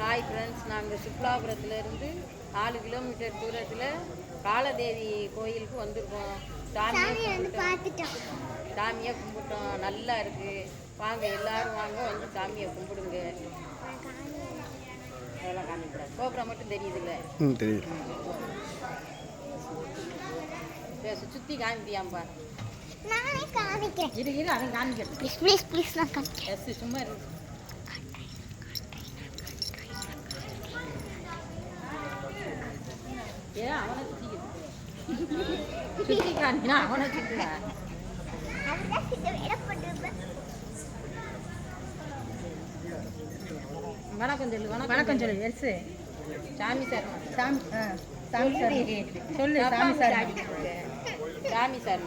Hi friends, நாங்கள் சுப்லாபுரத்துலேருந்து 4 kilometre தூரத்தில் காலதேவி கோயிலுக்கு வந்திருக்கோம். சாமியை கும்பிட்டோம். நல்லா இருக்குது. வாங்க எல்லோரும் வாங்க, வந்து சாமியை கும்பிடுங்க. அதெல்லாம் காமிக்கூடாது, கோபுரம் மட்டும் தெரியுதுல்ல? தெரியுது. சுற்றி காமிப்பியாம்பா. நானே காமிக்கிறேன். இரு அவன் காமிக்கிறேன். ப்ளீஸ் நான் காமிக்கிறேன். எஸ் சும்மா இருக்கு. ஏன் அவனை சுற்றி காமினா அவனை சுற்றுவா. வணக்கம் சொல்லு. வணக்கம் சொல்லு. எஸ் சாமி சார். சாமி சார் சொல்லு. சாமி சார். சாமி சார்.